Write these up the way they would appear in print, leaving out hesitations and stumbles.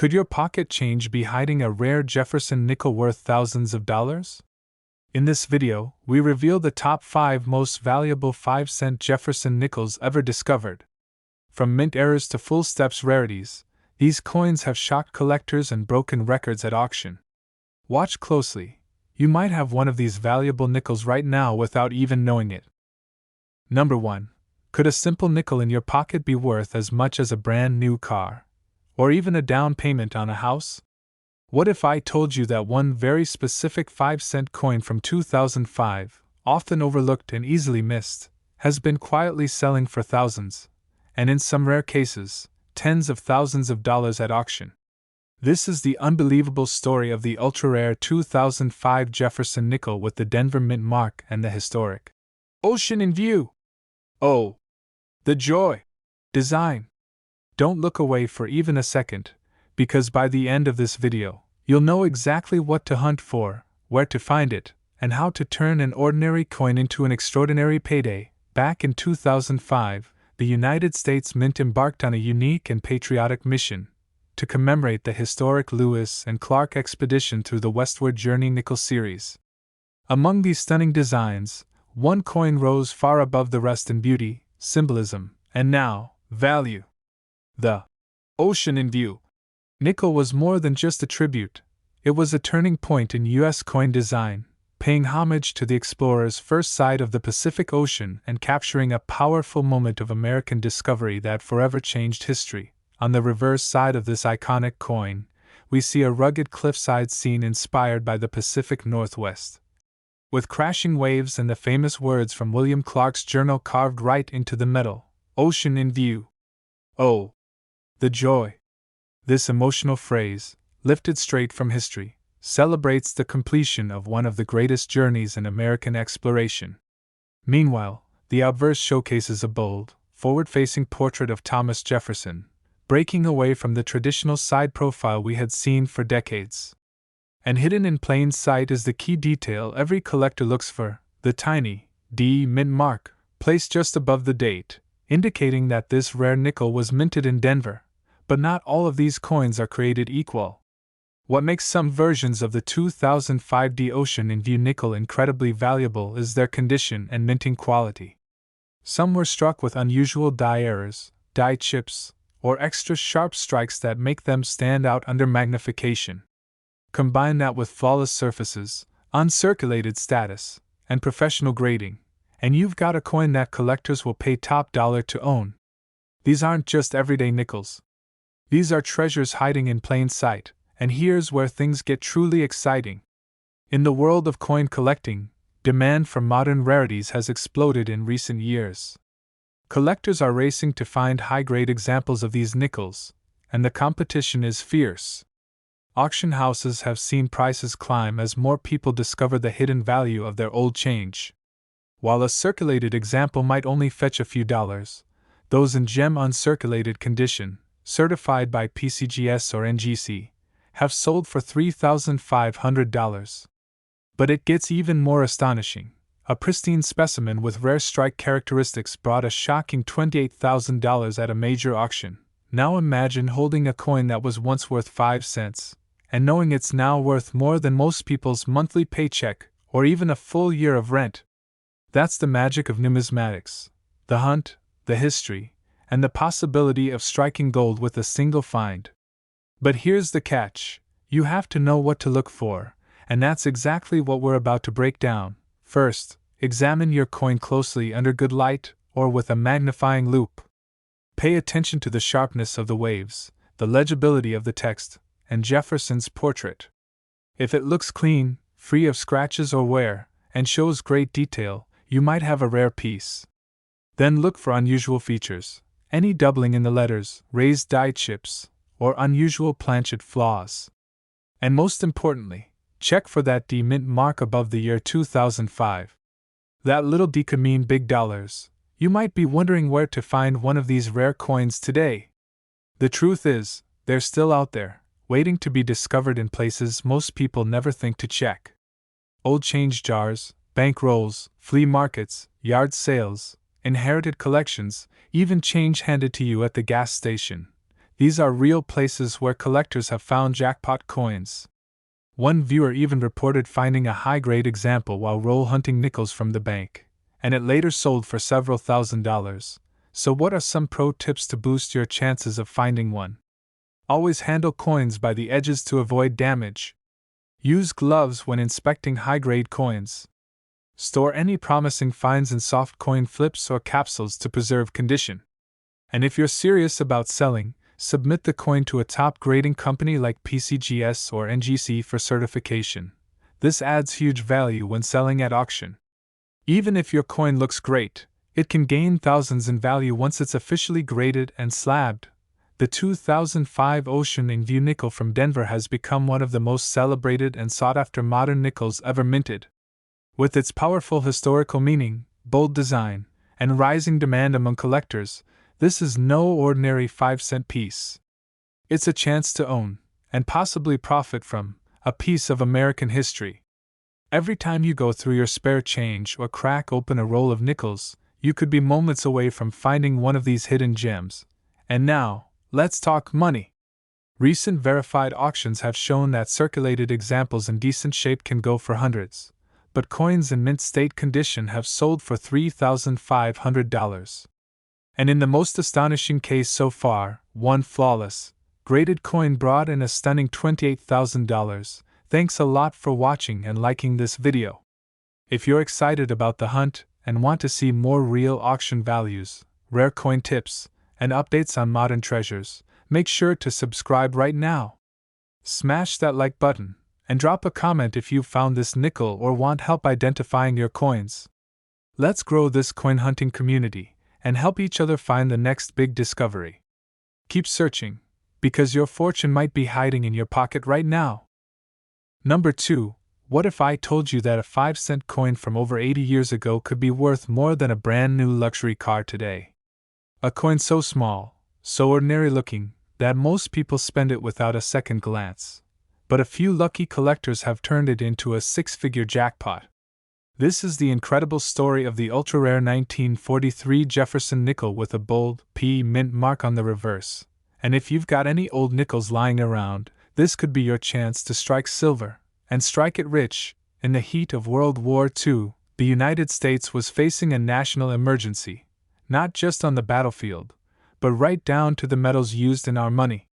Could your pocket change be hiding a rare Jefferson nickel worth thousands of dollars? In this video, we reveal the top 5 most valuable 5-cent Jefferson nickels ever discovered. From mint errors to full steps rarities, these coins have shocked collectors and broken records at auction. Watch closely. You might have one of these valuable nickels right now without even knowing it. Number 1. Could a simple nickel in your pocket be worth as much as a brand new car? Or even a down payment on a house? What if I told you that one very specific 5-cent coin from 2005, often overlooked and easily missed, has been quietly selling for thousands, and in some rare cases, tens of thousands of dollars at auction? This is the unbelievable story of the ultra-rare 2005 Jefferson nickel with the Denver Mint mark and the historic ocean in view. Oh, the joy! Design! Don't look away for even a second, because by the end of this video, you'll know exactly what to hunt for, where to find it, and how to turn an ordinary coin into an extraordinary payday. Back in 2005, the United States Mint embarked on a unique and patriotic mission to commemorate the historic Lewis and Clark expedition through the Westward Journey nickel series. Among these stunning designs, one coin rose far above the rest in beauty, symbolism, and now, value. The ocean in view nickel was more than just a tribute. It was a turning point in U.S. coin design, paying homage to the explorer's first sight of the Pacific Ocean and capturing a powerful moment of American discovery that forever changed history. On the reverse side of this iconic coin, we see a rugged cliffside scene inspired by the Pacific Northwest, with crashing waves and the famous words from William Clark's journal carved right into the metal, "Ocean in view." Oh, the joy! This emotional phrase, lifted straight from history, celebrates the completion of one of the greatest journeys in American exploration. Meanwhile, the obverse showcases a bold, forward-facing portrait of Thomas Jefferson, breaking away from the traditional side profile we had seen for decades. And hidden in plain sight is the key detail every collector looks for, the tiny D mint mark, placed just above the date, indicating that this rare nickel was minted in Denver. But not all of these coins are created equal. What makes some versions of the 2005 D Ocean in View nickel incredibly valuable is their condition and minting quality. Some were struck with unusual die errors, die chips, or extra sharp strikes that make them stand out under magnification. Combine that with flawless surfaces, uncirculated status, and professional grading, and you've got a coin that collectors will pay top dollar to own. These aren't just everyday nickels. These are treasures hiding in plain sight, and here's where things get truly exciting. In the world of coin collecting, demand for modern rarities has exploded in recent years. Collectors are racing to find high-grade examples of these nickels, and the competition is fierce. Auction houses have seen prices climb as more people discover the hidden value of their old change. While a circulated example might only fetch a few dollars, those in gem uncirculated condition, certified by PCGS or NGC, have sold for $3,500. But it gets even more astonishing. A pristine specimen with rare strike characteristics brought a shocking $28,000 at a major auction. Now imagine holding a coin that was once worth 5 cents, and knowing it's now worth more than most people's monthly paycheck, or even a full year of rent. That's the magic of numismatics. The hunt, the history, and the possibility of striking gold with a single find. But here's the catch. You have to know what to look for, and that's exactly what we're about to break down. First, examine your coin closely under good light, or with a magnifying loupe. Pay attention to the sharpness of the waves, the legibility of the text, and Jefferson's portrait. If it looks clean, free of scratches or wear, and shows great detail, you might have a rare piece. Then look for unusual features, any doubling in the letters, raised die chips, or unusual planchet flaws. And most importantly, check for that D mint mark above the year 2005. That little D could mean big dollars. You might be wondering where to find one of these rare coins today. The truth is, they're still out there, waiting to be discovered in places most people never think to check. Old change jars, bank rolls, flea markets, yard sales, inherited collections, even change handed to you at the gas station. These are real places where collectors have found jackpot coins. One viewer even reported finding a high-grade example while roll hunting nickels from the bank, and it later sold for several $1,000s. So what are some pro tips to boost your chances of finding one? Always handle coins by the edges to avoid damage. Use gloves when inspecting high-grade coins. Store any promising finds in soft coin flips or capsules to preserve condition. And if you're serious about selling, submit the coin to a top grading company like PCGS or NGC for certification. This adds huge value when selling at auction. Even if your coin looks great, it can gain thousands in value once it's officially graded and slabbed. The 2005 Ocean in View nickel from Denver has become one of the most celebrated and sought-after modern nickels ever minted. With its powerful historical meaning, bold design, and rising demand among collectors, this is no ordinary 5-cent piece. It's a chance to own, and possibly profit from, a piece of American history. Every time you go through your spare change or crack open a roll of nickels, you could be moments away from finding one of these hidden gems. And now, let's talk money. Recent verified auctions have shown that circulated examples in decent shape can go for hundreds, but coins in mint state condition have sold for $3,500. And in the most astonishing case so far, one flawless, graded coin brought in a stunning $28,000. Thanks a lot for watching and liking this video. If you're excited about the hunt and want to see more real auction values, rare coin tips, and updates on modern treasures, make sure to subscribe right now. Smash that like button, and drop a comment if you found this nickel or want help identifying your coins. Let's grow this coin hunting community and help each other find the next big discovery. Keep searching, because your fortune might be hiding in your pocket right now. Number 2. What if I told you that a 5-cent coin from over 80 years ago could be worth more than a brand new luxury car today? A coin so small, so ordinary looking, that most people spend it without a second glance. But a few lucky collectors have turned it into a 6-figure jackpot. This is the incredible story of the ultra-rare 1943 Jefferson nickel with a bold P mint mark on the reverse. And if you've got any old nickels lying around, this could be your chance to strike silver, and strike it rich. In the heat of World War II, the United States was facing a national emergency, not just on the battlefield, but right down to the metals used in our money.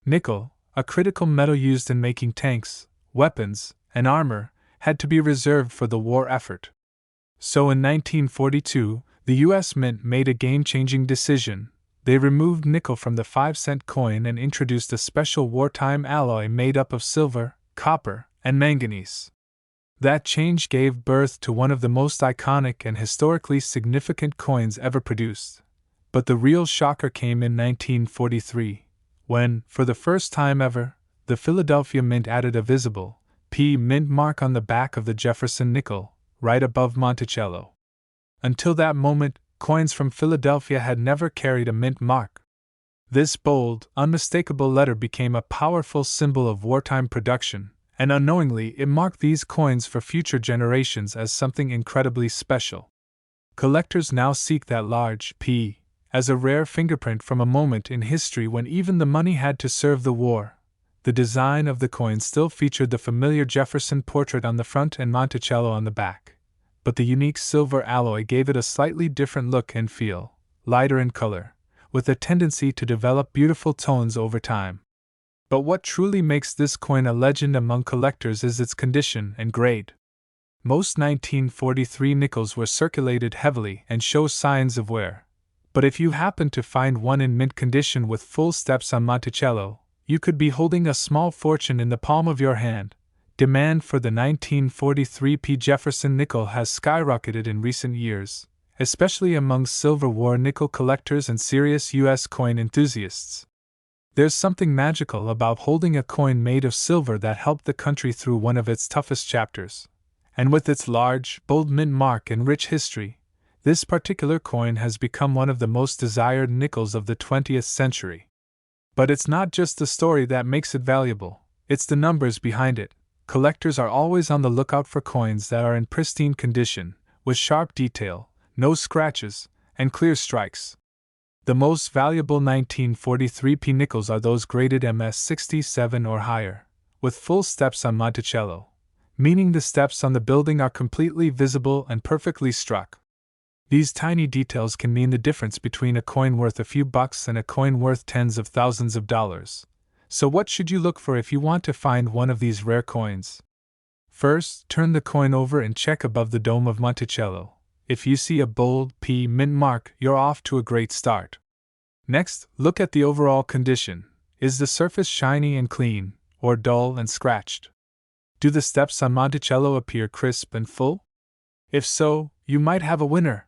Nickel, a critical metal used in making tanks, weapons, and armor, had to be reserved for the war effort. So in 1942, the U.S. Mint made a game-changing decision. They removed nickel from the 5-cent coin and introduced a special wartime alloy made up of silver, copper, and manganese. That change gave birth to one of the most iconic and historically significant coins ever produced. But the real shocker came in 1943, when, for the first time ever, the Philadelphia Mint added a visible P mint mark on the back of the Jefferson nickel, right above Monticello. Until that moment, coins from Philadelphia had never carried a mint mark. This bold, unmistakable letter became a powerful symbol of wartime production, and unknowingly it marked these coins for future generations as something incredibly special. Collectors now seek that large P as a rare fingerprint from a moment in history when even the money had to serve the war. The design of the coin still featured the familiar Jefferson portrait on the front and Monticello on the back, but the unique silver alloy gave it a slightly different look and feel, lighter in color, with a tendency to develop beautiful tones over time. But what truly makes this coin a legend among collectors is its condition and grade. Most 1943 nickels were circulated heavily and show signs of wear, but if you happen to find one in mint condition with full steps on Monticello, you could be holding a small fortune in the palm of your hand. Demand for the 1943 P. Jefferson nickel has skyrocketed in recent years, especially among Silver War nickel collectors and serious U.S. coin enthusiasts. There's something magical about holding a coin made of silver that helped the country through one of its toughest chapters. And with its large, bold mint mark and rich history, this particular coin has become one of the most desired nickels of the 20th century. But it's not just the story that makes it valuable, it's the numbers behind it. Collectors are always on the lookout for coins that are in pristine condition, with sharp detail, no scratches, and clear strikes. The most valuable 1943p nickels are those graded MS67 or higher, with full steps on Monticello, meaning the steps on the building are completely visible and perfectly struck. These tiny details can mean the difference between a coin worth a few bucks and a coin worth tens of thousands of dollars. So what should you look for if you want to find one of these rare coins? First, turn the coin over and check above the dome of Monticello. If you see a bold P mint mark, you're off to a great start. Next, look at the overall condition. Is the surface shiny and clean, or dull and scratched? Do the steps on Monticello appear crisp and full? If so, you might have a winner.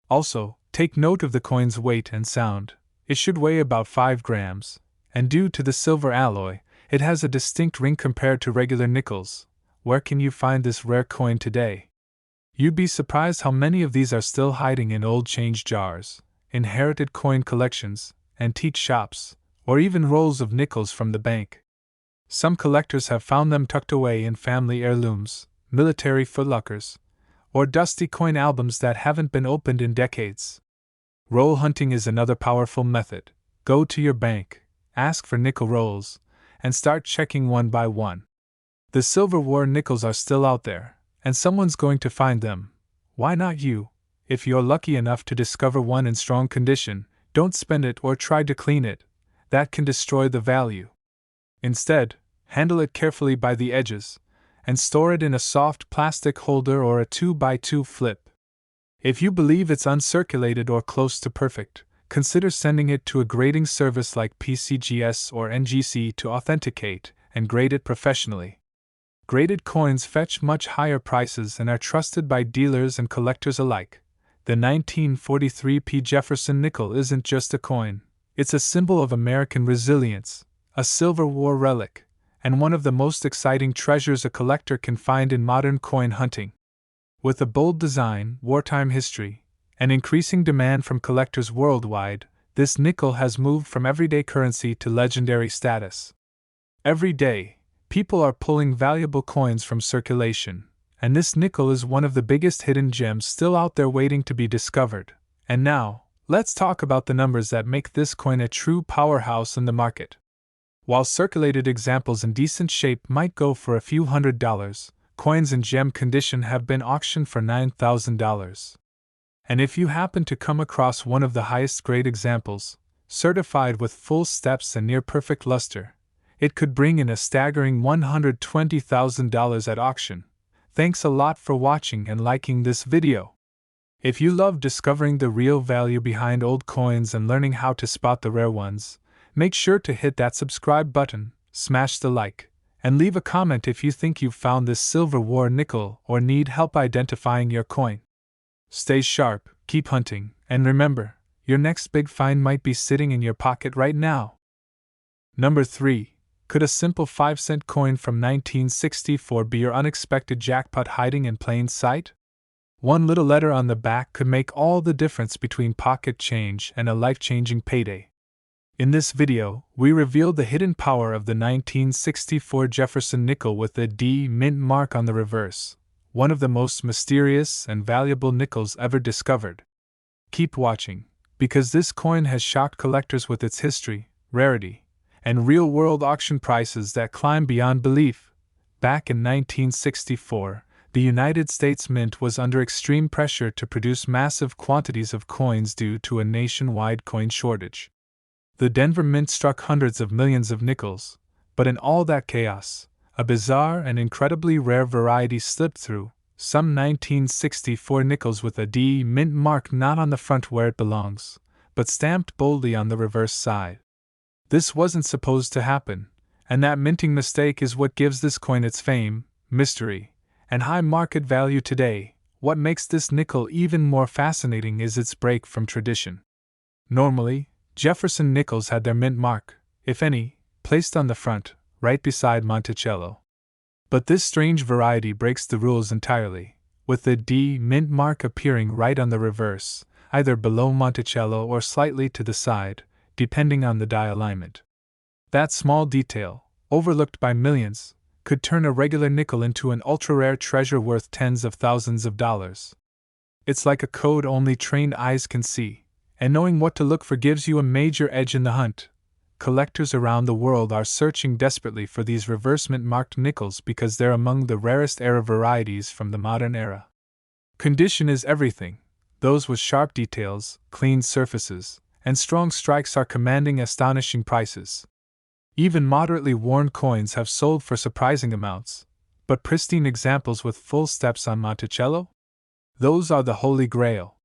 Also, take note of the coin's weight and sound. It should weigh about 5 grams, and due to the silver alloy, it has a distinct ring compared to regular nickels. Where can you find this rare coin today? You'd be surprised how many of these are still hiding in old change jars, inherited coin collections, antique shops, or even rolls of nickels from the bank. Some collectors have found them tucked away in family heirlooms, military footlockers, or dusty coin albums that haven't been opened in decades. Roll hunting is another powerful method. Go to your bank, ask for nickel rolls, and start checking one by one. The Silver War nickels are still out there, and someone's going to find them. Why not you? If you're lucky enough to discover one in strong condition, don't spend it or try to clean it. That can destroy the value. Instead, handle it carefully by the edges, and store it in a soft plastic holder or a 2x2 flip. If you believe it's uncirculated or close to perfect, consider sending it to a grading service like PCGS or NGC to authenticate and grade it professionally. Graded coins fetch much higher prices and are trusted by dealers and collectors alike. The 1943p Jefferson nickel isn't just a coin, it's a symbol of American resilience, a Silver War relic, and one of the most exciting treasures a collector can find in modern coin hunting. With a bold design, wartime history, and increasing demand from collectors worldwide, this nickel has moved from everyday currency to legendary status. Every day, people are pulling valuable coins from circulation, and this nickel is one of the biggest hidden gems still out there waiting to be discovered. And now, let's talk about the numbers that make this coin a true powerhouse in the market. While circulated examples in decent shape might go for a few $100s, coins in gem condition have been auctioned for $9,000. And if you happen to come across one of the highest grade examples, certified with full steps and near perfect luster, it could bring in a staggering $120,000 at auction. Thanks a lot for watching and liking this video. If you love discovering the real value behind old coins and learning how to spot the rare ones, make sure to hit that subscribe button, smash the like, and leave a comment if you think you've found this Silver War nickel or need help identifying your coin. Stay sharp, keep hunting, and remember, your next big find might be sitting in your pocket right now. Number 3. Could a simple 5-cent coin from 1964 be your unexpected jackpot hiding in plain sight? One little letter on the back could make all the difference between pocket change and a life-changing payday. In this video, we reveal the hidden power of the 1964 Jefferson nickel with the D mint mark on the reverse, one of the most mysterious and valuable nickels ever discovered. Keep watching, because this coin has shocked collectors with its history, rarity, and real-world auction prices that climb beyond belief. Back in 1964, the United States Mint was under extreme pressure to produce massive quantities of coins due to a nationwide coin shortage. The Denver Mint struck hundreds of millions of nickels, but in all that chaos, a bizarre and incredibly rare variety slipped through, some 1964 nickels with a D mint mark not on the front where it belongs, but stamped boldly on the reverse side. This wasn't supposed to happen, and that minting mistake is what gives this coin its fame, mystery, and high market value today. What makes this nickel even more fascinating is its break from tradition. Normally, Jefferson nickels had their mint mark, if any, placed on the front, right beside Monticello. But this strange variety breaks the rules entirely, with the D mint mark appearing right on the reverse, either below Monticello or slightly to the side, depending on the die alignment. That small detail, overlooked by millions, could turn a regular nickel into an ultra-rare treasure worth tens of thousands of dollars. It's like a code only trained eyes can see, and knowing what to look for gives you a major edge in the hunt. Collectors around the world are searching desperately for these reverse mint-marked nickels because they're among the rarest era varieties from the modern era. Condition is everything. Those with sharp details, clean surfaces, and strong strikes are commanding astonishing prices. Even moderately worn coins have sold for surprising amounts, but pristine examples with full steps on Monticello? Those are the holy grail.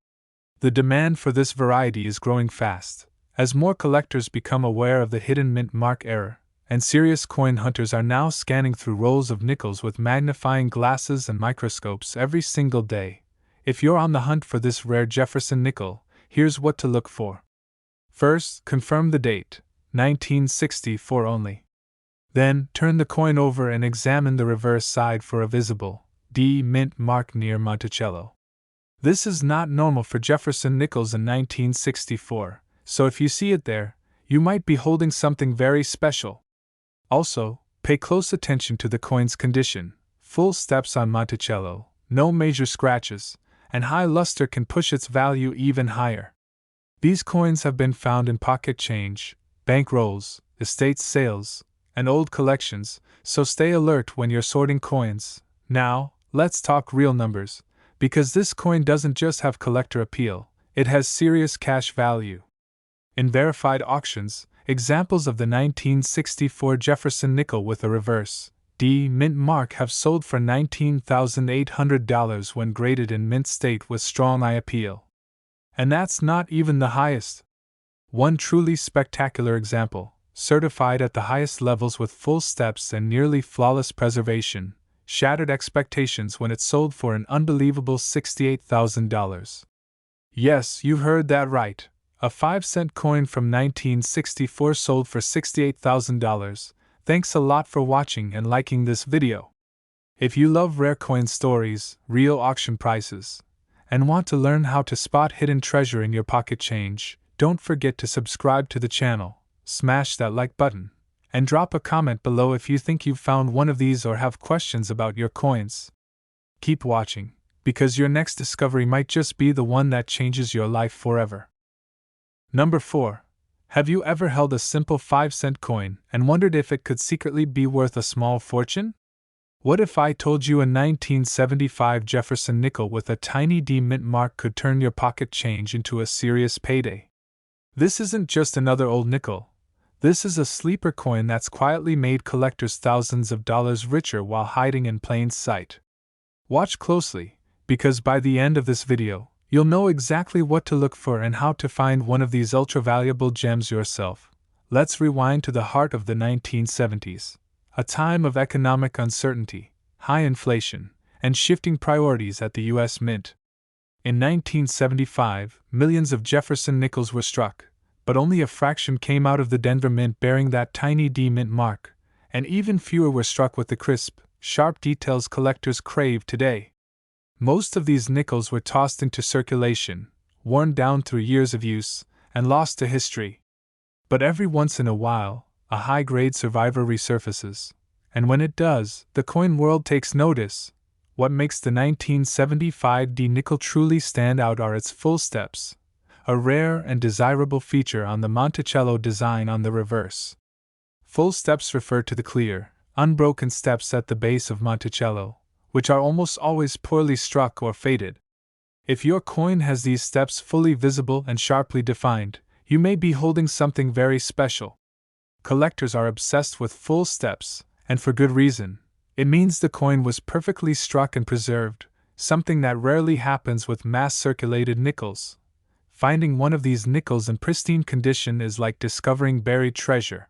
The demand for this variety is growing fast, as more collectors become aware of the hidden mint mark error, and serious coin hunters are now scanning through rolls of nickels with magnifying glasses and microscopes every single day. If you're on the hunt for this rare Jefferson nickel, here's what to look for. First, confirm the date, 1964 only. Then, turn the coin over and examine the reverse side for a visible D mint mark near Monticello. This is not normal for Jefferson nickels in 1964, so if you see it there, you might be holding something very special. Also, pay close attention to the coin's condition. Full steps on Monticello, no major scratches, and high luster can push its value even higher. These coins have been found in pocket change, bank rolls, estate sales, and old collections, so stay alert when you're sorting coins. Now, let's talk real numbers, because this coin doesn't just have collector appeal, it has serious cash value. In verified auctions, examples of the 1964 Jefferson nickel with a reverse D mint mark have sold for $19,800 when graded in mint state with strong eye appeal. And that's not even the highest. One truly spectacular example, certified at the highest levels with full steps and nearly flawless preservation, shattered expectations when it sold for an unbelievable $68,000. Yes, you heard that right. A 5-cent coin from 1964 sold for $68,000. Thanks a lot for watching and liking this video. If you love rare coin stories, real auction prices, and want to learn how to spot hidden treasure in your pocket change, don't forget to subscribe to the channel, smash that like button, and drop a comment below if you think you've found one of these or have questions about your coins. Keep watching, because your next discovery might just be the one that changes your life forever. Number 4. Have you ever held a simple 5-cent coin and wondered if it could secretly be worth a small fortune? What if I told you a 1975 Jefferson nickel with a tiny D mint mark could turn your pocket change into a serious payday? This isn't just another old nickel. This is a sleeper coin that's quietly made collectors thousands of dollars richer while hiding in plain sight. Watch closely, because by the end of this video, you'll know exactly what to look for and how to find one of these ultra-valuable gems yourself. Let's rewind to the heart of the 1970s, a time of economic uncertainty, high inflation, and shifting priorities at the U.S. Mint. In 1975, millions of Jefferson nickels were struck, but only a fraction came out of the Denver Mint bearing that tiny D mint mark, and even fewer were struck with the crisp, sharp details collectors crave today. Most of these nickels were tossed into circulation, worn down through years of use, and lost to history. But every once in a while, a high-grade survivor resurfaces, and when it does, the coin world takes notice. What makes the 1975 D nickel truly stand out are its full steps, a rare and desirable feature on the Monticello design on the reverse. Full steps refer to the clear, unbroken steps at the base of Monticello, which are almost always poorly struck or faded. If your coin has these steps fully visible and sharply defined, you may be holding something very special. Collectors are obsessed with full steps, and for good reason. It means the coin was perfectly struck and preserved, something that rarely happens with mass-circulated nickels. Finding one of these nickels in pristine condition is like discovering buried treasure.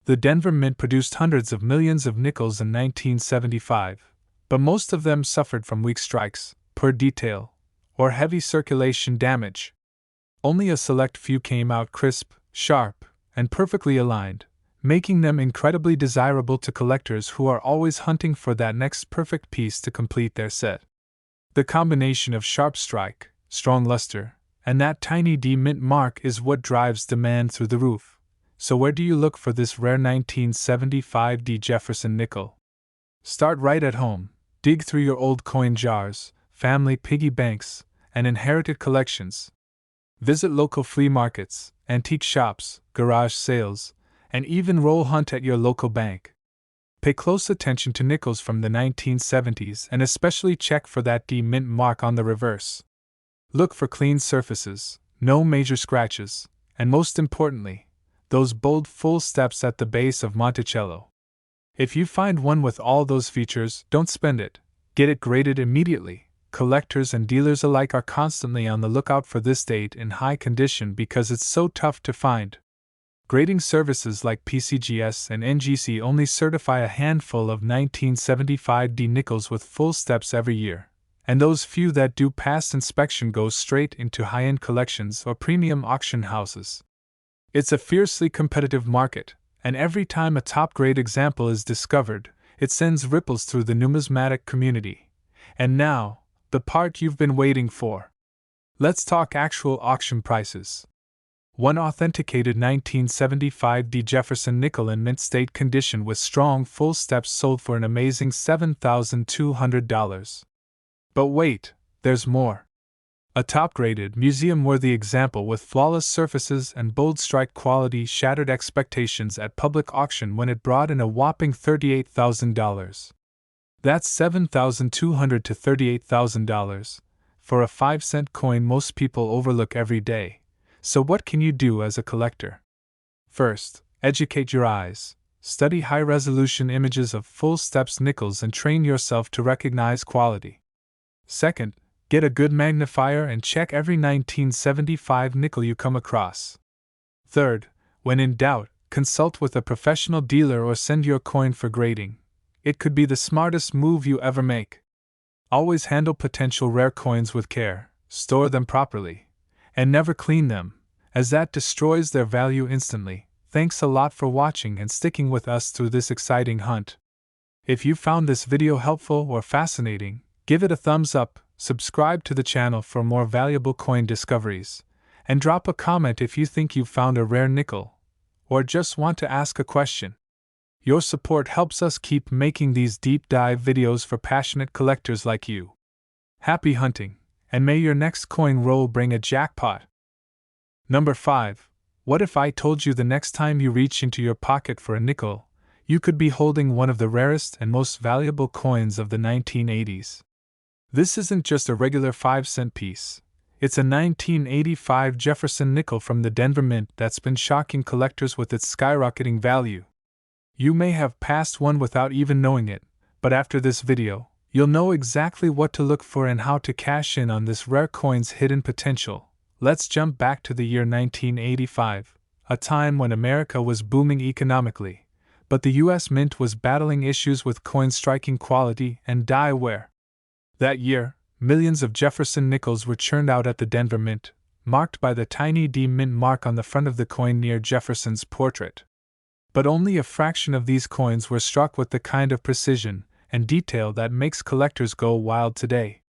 The Denver Mint produced hundreds of millions of nickels in 1975. But most of them suffered from weak strikes, poor detail, or heavy circulation damage. Only a select few came out crisp, sharp, and perfectly aligned, making them incredibly desirable to collectors who are always hunting for that next perfect piece to complete their set. The combination of sharp strike, strong luster, and that tiny D mint mark is what drives demand through the roof. So where do you look for this rare 1975 D Jefferson nickel? Start right at home. Dig through your old coin jars, family piggy banks, and inherited collections. Visit local flea markets, antique shops, garage sales, and even roll hunt at your local bank. Pay close attention to nickels from the 1970s and especially check for that D mint mark on the reverse. Look for clean surfaces, no major scratches, and most importantly, those bold full steps at the base of Monticello. If you find one with all those features, don't spend it. Get it graded immediately. Collectors and dealers alike are constantly on the lookout for this date in high condition because it's so tough to find. Grading services like PCGS and NGC only certify a handful of 1975 D nickels with full steps every year, and those few that do pass inspection go straight into high-end collections or premium auction houses. It's a fiercely competitive market, and every time a top-grade example is discovered, it sends ripples through the numismatic community. And now, the part you've been waiting for. Let's talk actual auction prices. One authenticated 1975 D Jefferson nickel in mint state condition with strong full steps sold for an amazing $7,200. But wait, there's more. A top-graded, museum-worthy example with flawless surfaces and bold strike quality shattered expectations at public auction when it brought in a whopping $38,000. That's $7,200 to $38,000 for a 5-cent coin most people overlook every day. So what can you do as a collector? First, educate your eyes. Study high-resolution images of full steps nickels and train yourself to recognize quality. Second, get a good magnifier and check every 1975 nickel you come across. Third, when in doubt, consult with a professional dealer or send your coin for grading. It could be the smartest move you ever make. Always handle potential rare coins with care, store them properly, and never clean them, as that destroys their value instantly. Thanks a lot for watching and sticking with us through this exciting hunt. If you found this video helpful or fascinating, give it a thumbs up, subscribe to the channel for more valuable coin discoveries, and drop a comment if you think you've found a rare nickel, or just want to ask a question. Your support helps us keep making these deep dive videos for passionate collectors like you. Happy hunting, and may your next coin roll bring a jackpot. Number 5. What if I told you the next time you reach into your pocket for a nickel, you could be holding one of the rarest and most valuable coins of the 1980s? This isn't just a regular 5-cent piece. It's a 1985 Jefferson nickel from the Denver Mint that's been shocking collectors with its skyrocketing value. You may have passed one without even knowing it, but after this video, you'll know exactly what to look for and how to cash in on this rare coin's hidden potential. Let's jump back to the year 1985, a time when America was booming economically, but the US Mint was battling issues with coin striking quality and die wear. That year, millions of Jefferson nickels were churned out at the Denver Mint, marked by the tiny D mint mark on the front of the coin near Jefferson's portrait. But only a fraction of these coins were struck with the kind of precision and detail that makes collectors go wild today.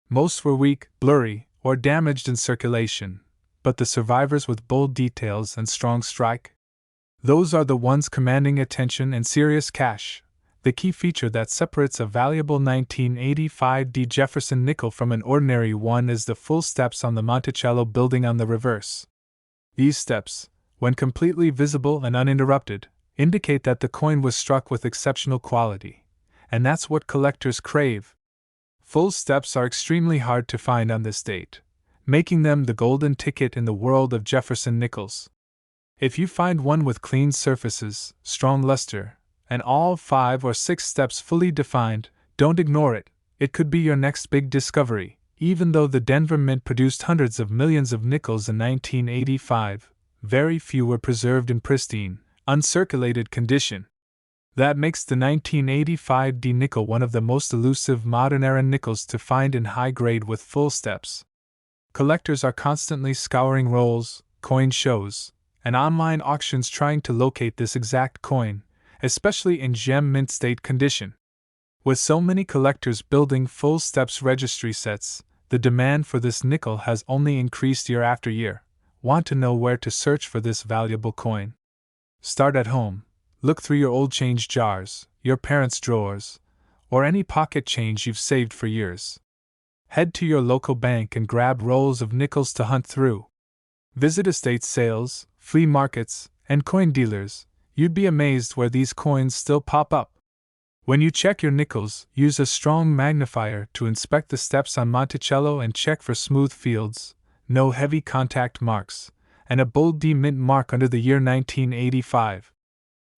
Most were weak, blurry, or damaged in circulation, but the survivors with bold details and strong strike? Those are the ones commanding attention and serious cash. The key feature that separates a valuable 1985 D Jefferson nickel from an ordinary one is the full steps on the Monticello building on the reverse. These steps, when completely visible and uninterrupted, indicate that the coin was struck with exceptional quality, and that's what collectors crave. Full steps are extremely hard to find on this date, making them the golden ticket in the world of Jefferson nickels. If you find one with clean surfaces, strong luster, and all 5 or 6 steps fully defined, don't ignore it. It could be your next big discovery. Even though the Denver Mint produced hundreds of millions of nickels in 1985, very few were preserved in pristine, uncirculated condition. That makes the 1985 D nickel one of the most elusive modern-era nickels to find in high grade with full steps. Collectors are constantly scouring rolls, coin shows, and online auctions trying to locate this exact coin, especially in gem mint state condition. With so many collectors building full steps registry sets, the demand for this nickel has only increased year after year. Want to know where to search for this valuable coin? Start at home. Look through your old change jars, your parents' drawers, or any pocket change you've saved for years. Head to your local bank and grab rolls of nickels to hunt through. Visit estate sales, flea markets, and coin dealers. You'd be amazed where these coins still pop up. When you check your nickels, use a strong magnifier to inspect the steps on Monticello and check for smooth fields, no heavy contact marks, and a bold D mint mark under the year 1985.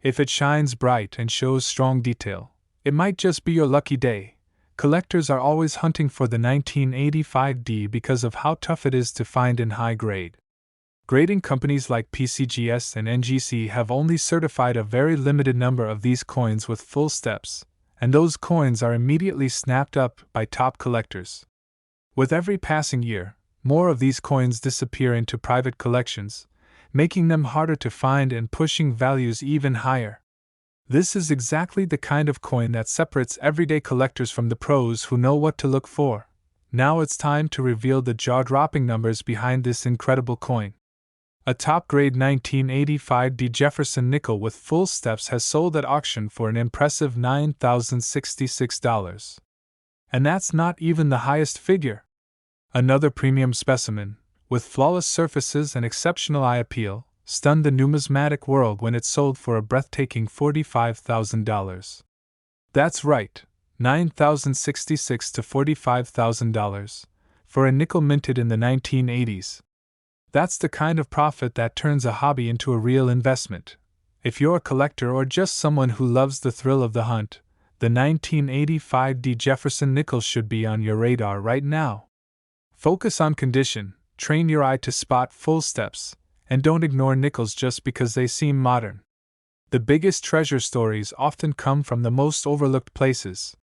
If it shines bright and shows strong detail, it might just be your lucky day. Collectors are always hunting for the 1985 D because of how tough it is to find in high grade. Grading companies like PCGS and NGC have only certified a very limited number of these coins with full steps, and those coins are immediately snapped up by top collectors. With every passing year, more of these coins disappear into private collections, making them harder to find and pushing values even higher. This is exactly the kind of coin that separates everyday collectors from the pros who know what to look for. Now it's time to reveal the jaw-dropping numbers behind this incredible coin. A top-grade 1985 D Jefferson nickel with full steps has sold at auction for an impressive $9,066. And that's not even the highest figure. Another premium specimen, with flawless surfaces and exceptional eye appeal, stunned the numismatic world when it sold for a breathtaking $45,000. That's right, $9,066 to $45,000, for a nickel minted in the 1980s. That's the kind of profit that turns a hobby into a real investment. If you're a collector or just someone who loves the thrill of the hunt, the 1985 D Jefferson nickel should be on your radar right now. Focus on condition, train your eye to spot full steps, and don't ignore nickels just because they seem modern. The biggest treasure stories often come from the most overlooked places.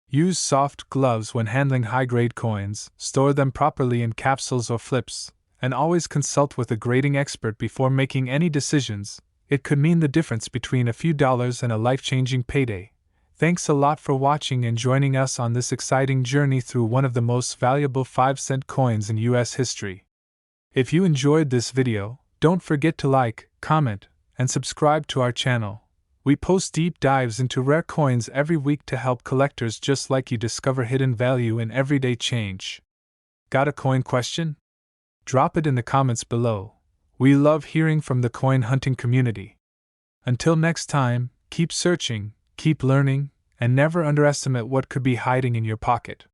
Use soft gloves when handling high-grade coins, store them properly in capsules or flips, and always consult with a grading expert before making any decisions. It could mean the difference between a few dollars and a life-changing payday. Thanks a lot for watching and joining us on this exciting journey through one of the most valuable 5-cent coins in U.S. history. If you enjoyed this video, don't forget to like, comment, and subscribe to our channel. We post deep dives into rare coins every week to help collectors just like you discover hidden value in everyday change. Got a coin question? Drop it in the comments below. We love hearing from the coin hunting community. Until next time, keep searching, keep learning, and never underestimate what could be hiding in your pocket.